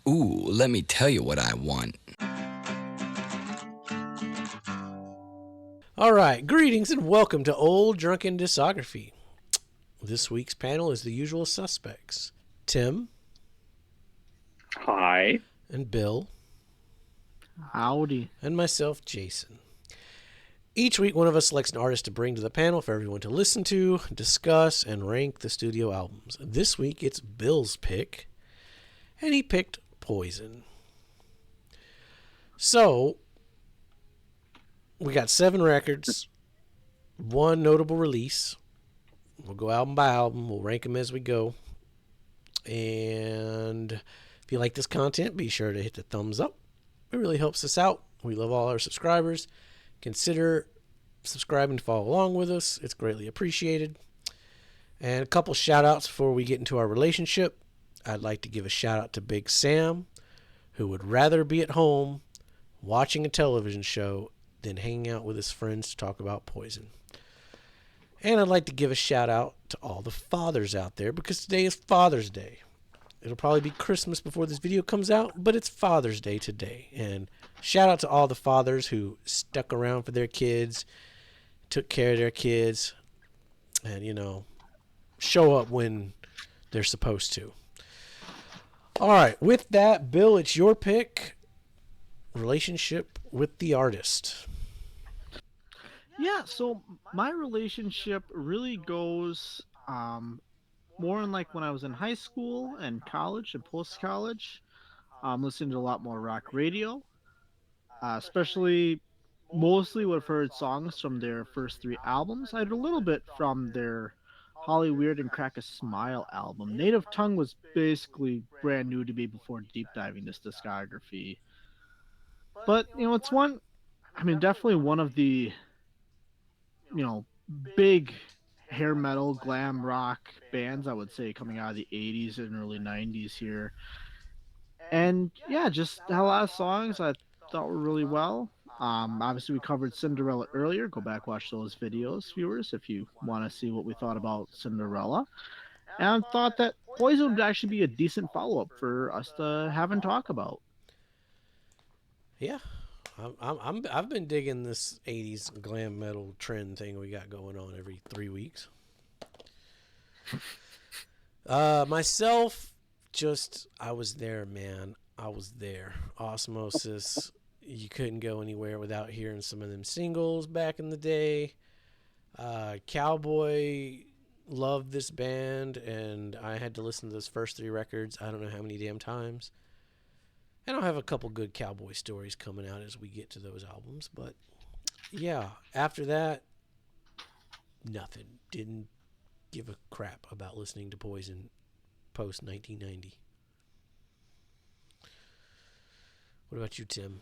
Ooh, let me tell you what I want. All right, greetings and welcome to Old Drunken Discography. This week's panel is the usual suspects: Tim Hi. and Bill, Howdy. and myself, Jason. Each week, one of us selects an artist to bring to the panel for everyone to listen to, discuss, and rank the studio albums. This week, it's Bill's pick, and he picked Poison. So, we got 7 records, 1 notable release. We'll go album by album. We'll rank them as we go. And if you like this content, be sure to hit the thumbs up. It really helps us out. We love all our subscribers. Consider subscribing to follow along with us. It's greatly appreciated. And a couple shout outs before we get into our relationship. I'd like to give a shout out to Big Sam, who would rather be at home watching a television show than hanging out with his friends to talk about Poison. And I'd like to give a shout out to all the fathers out there, because today is Father's Day. It'll probably be Christmas before this video comes out, but it's Father's Day today. And shout out to all the fathers who stuck around for their kids, took care of their kids, and, show up when they're supposed to. All right, with that, Bill, it's your pick. Relationship with the artist. Yeah, so my relationship really goes more in like when I was in high school and college and post college. Listening to a lot more rock radio, especially mostly would have heard songs from their first 3 albums. I had a little bit from their Holly Weird and Crack a Smile album. Native Tongue was basically brand new to me before deep diving this discography. But, it's definitely one of the you know, big hair metal, glam rock bands, I would say, coming out of the 80s and early 90s here. And yeah, just had a lot of songs I thought were really well. Obviously, we covered Cinderella earlier. Go back, watch those videos, viewers, if you want to see what we thought about Cinderella. And I thought that Poison would actually be a decent follow up for us to have and talk about. Yeah, I've been digging this '80s glam metal trend thing we got going on every 3 weeks. Myself, I was there, man. I was there. Osmosis. You couldn't go anywhere without hearing some of them singles back in the day. Cowboy loved this band, and I had to listen to those first 3 records I don't know how many damn times. And I'll have a couple good Cowboy stories coming out as we get to those albums. But yeah, after that, nothing. Didn't give a crap about listening to Poison post 1990. What about you, Tim?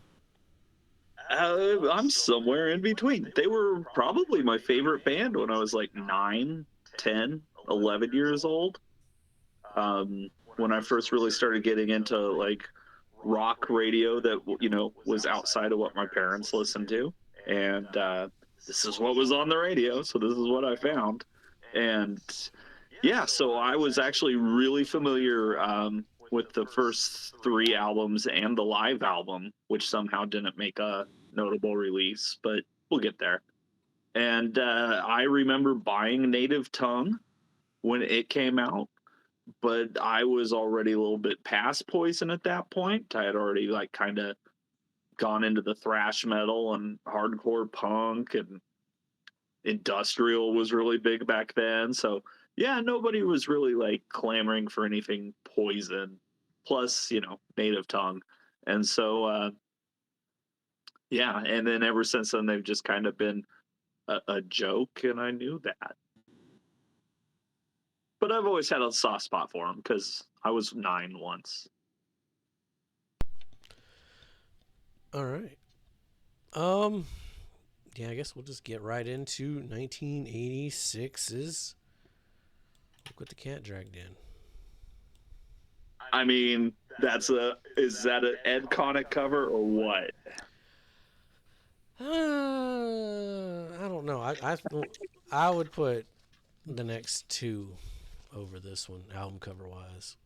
I'm somewhere in between. They were probably my favorite band when I was like 9, 10, 11 years old. When I first really started getting into like rock radio that, was outside of what my parents listened to. And this is what was on the radio. So this is what I found. And yeah, so I was actually really familiar with the first 3 albums and the live album, which somehow didn't make a notable release, but we'll get there. And I remember buying Native Tongue when it came out, but I was already a little bit past Poison at that point. I had already like kind of gone into the thrash metal and hardcore punk, and industrial was really big back then. So yeah, nobody was really like clamoring for anything Poison, plus, Native Tongue. And so, yeah, and then ever since then, they've just kind of been a joke, and I knew that. But I've always had a soft spot for them because I was 9 once. All right. Yeah, I guess we'll just get right into 1986's Look What the Cat Dragged In. I mean, is that an Ed Connick cover or what? I don't know. I would put the next 2 over this one, album cover wise.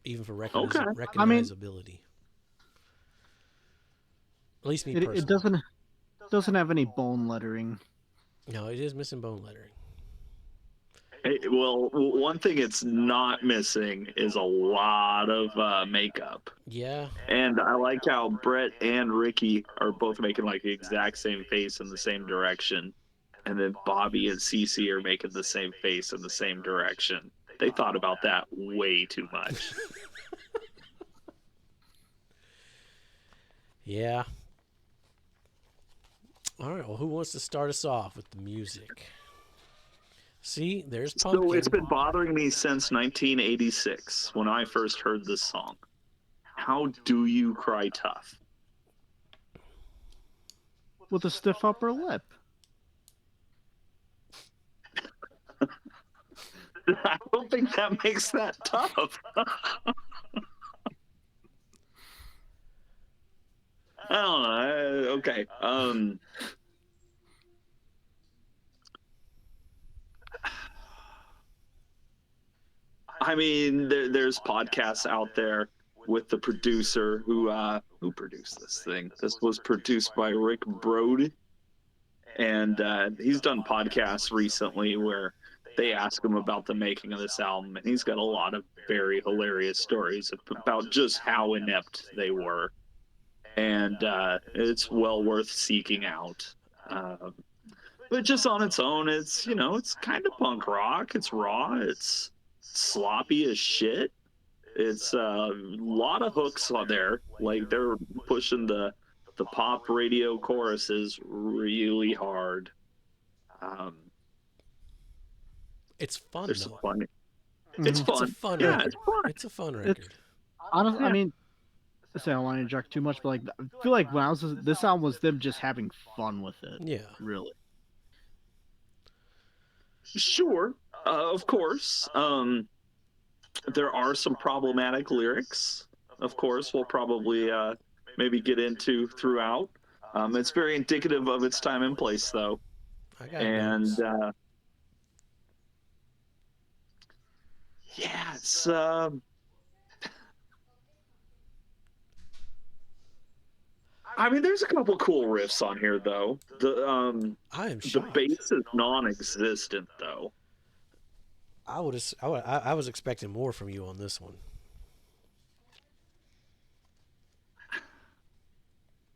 even for Okay. I mean, recognizability. At least me it personally. doesn't have any bone lettering. No, it is missing bone lettering. Well, one thing it's not missing is a lot of makeup. Yeah. And I like how Brett and Ricky are both making like the exact same face in the same direction. And then Bobby and Cece are making the same face in the same direction. They thought about that way too much. Yeah. All right. Well, who wants to start us off with the music? See, there's Pumpkin. So it's been bothering me since 1986 when I first heard this song. How do you cry tough? With a stiff upper lip. I don't think that makes that tough. I don't know. Okay. I mean, there's podcasts out there with the producer who produced this thing. This was produced by Rick Brode, and he's done podcasts recently where they ask him about the making of this album, and he's got a lot of very hilarious stories about just how inept they were, and it's well worth seeking out. But just on its own, it's kind of punk rock. It's raw. It's sloppy as shit. It's a lot of hooks on there. Like they're pushing the pop radio choruses really hard. It's fun There's some though. fun. It's fun. It's a fun Yeah, record. it's fun. It's a fun record. Honestly, Yeah. I mean, say I don't want to inject too much, but like I feel like when I was this album was them just having fun with it. Yeah. Really. Sure, of course. There are some problematic lyrics. Of course, we'll probably maybe get into throughout. It's very indicative of its time and place, though. I got And notes. yeah, it's I mean, there's a couple cool riffs on here, though. I am The shocked. bass is non-existent, though. I was expecting more from you on this one.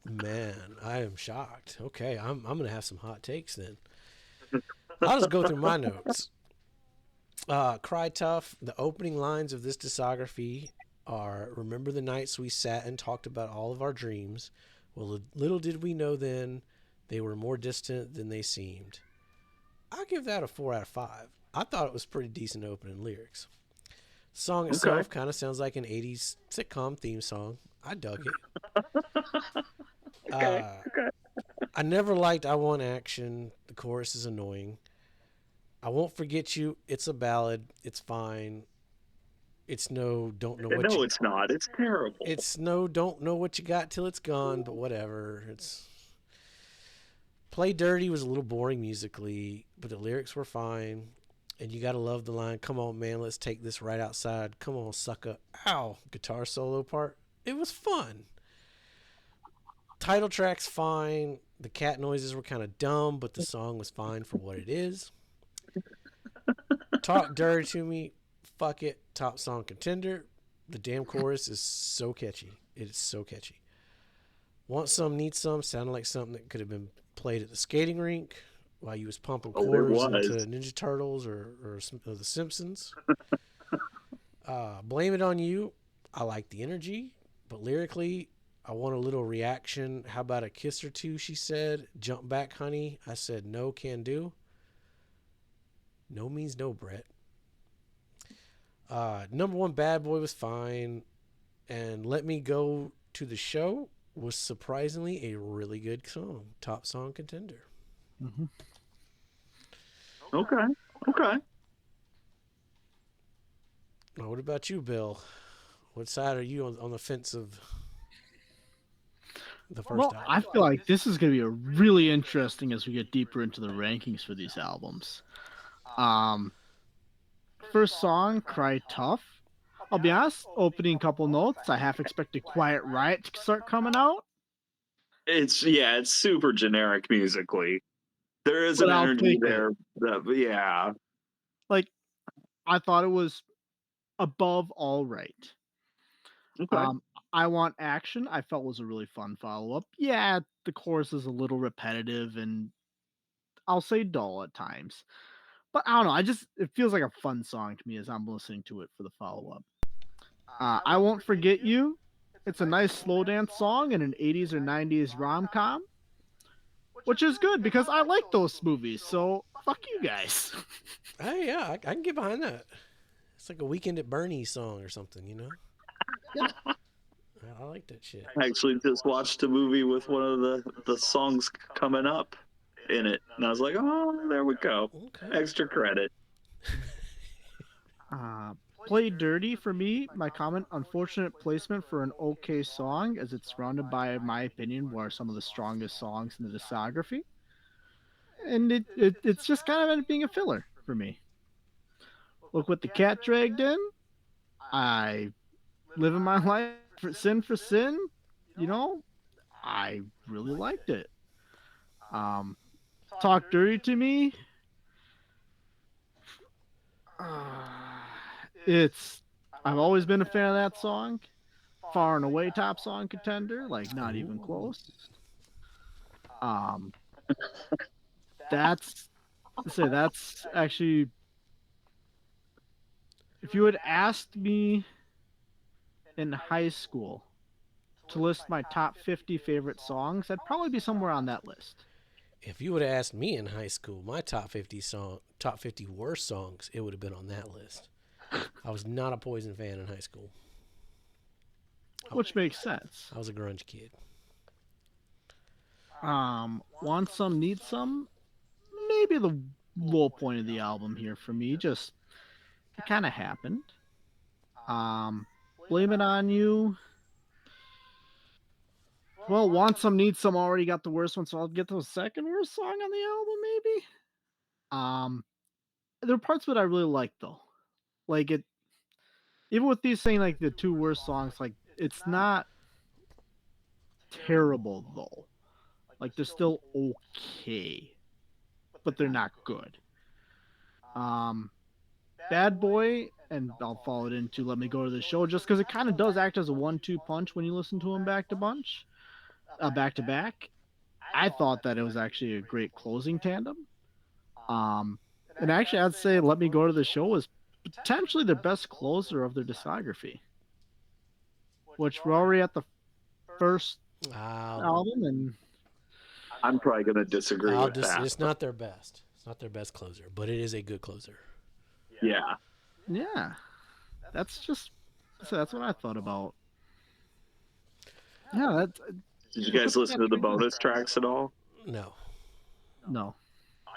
Man, I am shocked. Okay, I'm gonna have some hot takes then. I'll just go through my notes. Cry Tough. The opening lines of this discography are: "Remember the nights we sat and talked about all of our dreams. Well, little did we know then they were more distant than they seemed." I'll give that a 4 out of 5. I thought it was pretty decent opening lyrics. Song itself kind of sounds like an 80s sitcom theme song. I dug it. Okay. I never liked I Want Action. The chorus is annoying. I Won't Forget You. It's a ballad. It's fine. It's no don't know what No, it's not. It's terrible. It's no don't know what you got till it's gone, but whatever. It's Play Dirty was a little boring musically, but the lyrics were fine. And you gotta love the line, "Come on, man, let's take this right outside. Come on, sucker." Ow, guitar solo part. It was fun. Title track's fine. The cat noises were kind of dumb, but the song was fine for what it is. Talk Dirty to Me. Fuck it. Top song contender. The damn chorus is so catchy. It is so catchy. Want Some, Need Some sounded like something that could have been played at the skating rink while you was pumping quarters into Ninja Turtles or The Simpsons. Blame It On You. I like the energy, but lyrically, I want a little reaction. How about a kiss or two, she said. Jump back, honey. I said, no, can do. No means no, Brett. Number One Bad Boy was fine. And Let Me Go to the Show was surprisingly a really good song. Top song contender. Mm-hmm. Okay. Now, what about you, Bill? What side are you on the fence of the first album? I feel like this is going to be a really interesting as we get deeper into the rankings for these albums. First song, Cry Tough. I'll be honest, opening couple notes, I half expected Quiet Riot to start coming out, It's super generic musically. There is but an I'll energy take it. there that yeah. Like, I thought it was above all right. Okay. Um, I Want Action, I felt was a really fun follow up. Yeah, the chorus is a little repetitive and I'll say dull at times. But I don't know. It feels like a fun song to me as I'm listening to it for the follow up. I Won't Forget You. It's a nice slow dance song in an 80s or 90s rom com, which is good because I like those movies. So fuck you guys. Hey, yeah, I can get behind that. It's like a Weekend at Bernie's song or something, you know? Yeah. I like that shit. I actually just watched a movie with one of the songs coming up in it, and I was like, oh, there we go, Okay. extra credit. Uh, Play Dirty for me, my comment, unfortunate placement for an okay song as it's surrounded by, in my opinion, what are some of the strongest songs in the discography. And it's just kind of ended up being a filler for me. Look what the cat dragged in. I living my life for sin, you know, I really liked it. Um, Talk Dirty to Me. Uh, it's I've always been a fan of that song. Far and away top song contender, like not even Ooh. close. Um, that's that's actually if you had asked me in high school to list my top 50 favorite songs, I'd probably be somewhere on that list. If you would have asked me in high school, my top 50 worst songs, it would have been on that list. I was not a Poison fan in high school. Which makes sense. I was a grunge kid. Want Some, Need Some, maybe the low point of the album here for me. Just it kind of happened. Um, Blame It On You. Well, Want Some, Need Some already got the worst one, so I'll get to the second worst song on the album, maybe. Um, there are parts of it I really like though. Like it, even with these saying like the two worst songs, like it's not terrible though. Like they're still okay, but they're not good. Um, Bad Boy, and I'll follow it into Let Me Go to the Show, just because it kind of does act as a 1-2 punch when you listen to them back to back. I thought that it was actually a great closing tandem. Um, and actually, I'd say Let Me Go to the Show was potentially their best closer of their discography, which we're already at the first I'll, album, and I'm probably gonna disagree with that. it's not their best. It's not their best closer, but it is a good closer. Yeah. yeah, that's just so that's what I thought about. Yeah, that's Did you look guys what the listen cat to the dragged in. bonus tracks at all? No. No,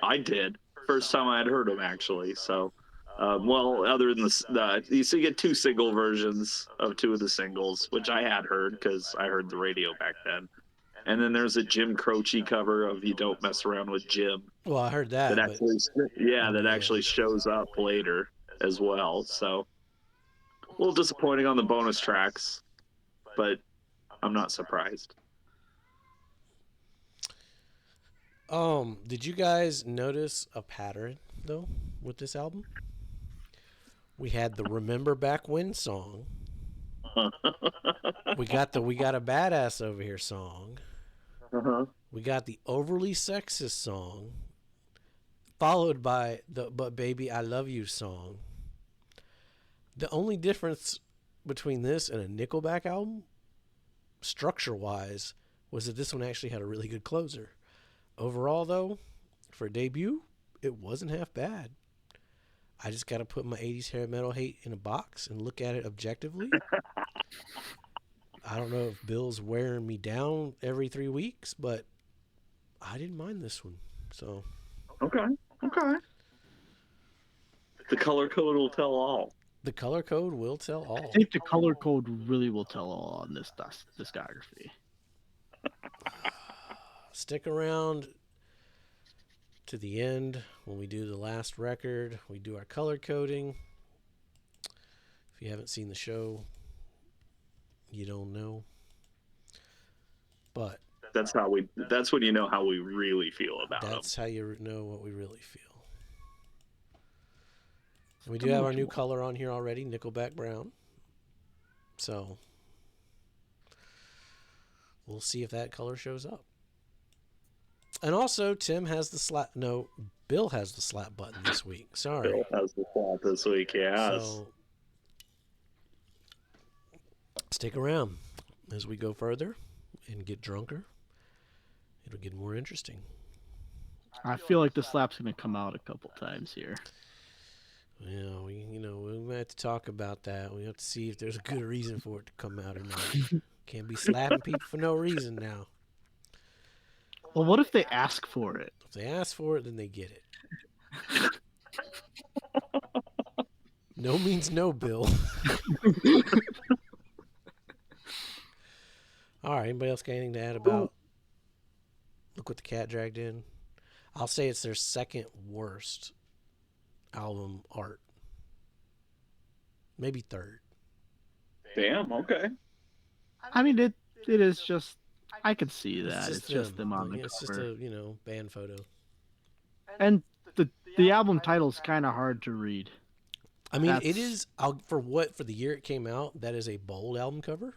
I did. First time I had heard them actually. So, well, other than so you get two single versions of two of the singles, which I had heard because I heard the radio back then. And then there's a Jim Croce cover of "You Don't Mess Around with Jim" Well, I heard that that, but actually, yeah, that yeah. actually shows up later as well. So, a little disappointing on the bonus tracks, but I'm not surprised. Did you guys notice a pattern though with this album? We had the Remember Back When song. We got the We Got a Badass Over Here song. Uh-huh. We got the Overly Sexist song, followed by the But Baby I Love You song. The only difference between this and a Nickelback album, structure wise, was that this one actually had a really good closer. Overall, though, for a debut, it wasn't half bad. I just got to put my 80s hair metal hate in a box and look at it objectively. I don't know if Bill's wearing me down every 3 weeks, but I didn't mind this one. So, Okay. Okay. The color code will tell all. the color code will tell I all. think the color code really will tell all on this discography. Stick around to the end when we do the last record. We do our color coding. If you haven't seen the show, you don't know. But That's when you know how we really feel about them. that's how you know what we really feel. And we do have our new color on here already, Nickelback Brown. So we'll see if that color shows up. And also, Tim has the slap. No, Bill has the slap button this week. Sorry. Bill has the slap this week, yes. So stick around as we go further and get drunker. It'll get more interesting. I feel like the slap's going to come out a couple times here. Yeah, we might have to talk about that. We have to see if there's a good reason for it to come out or not. Can't be slapping people for no reason now. Well, what if they ask for it? If they ask for it, then they get it. No means no, Bill. All right, anybody else got anything to add about Look What the Cat Dragged In? I'll say it's their second worst album art. Maybe third. Damn, okay. I mean, it is just, I could see that. It's just them on the It's cover. just a, band photo. And the album title's kind of hard to read. I mean, it is, for the year it came out, that is a bold album cover.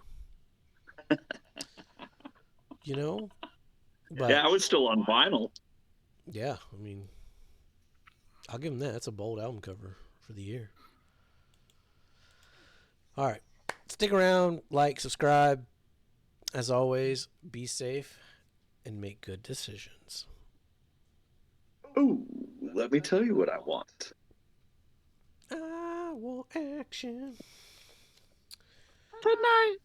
But, yeah, I was still on vinyl. Yeah, I mean, I'll give them that. That's a bold album cover for the year. All right. Stick around, like, subscribe. As always, be safe and make good decisions. Ooh, let me tell you what I want. I want action. Good night.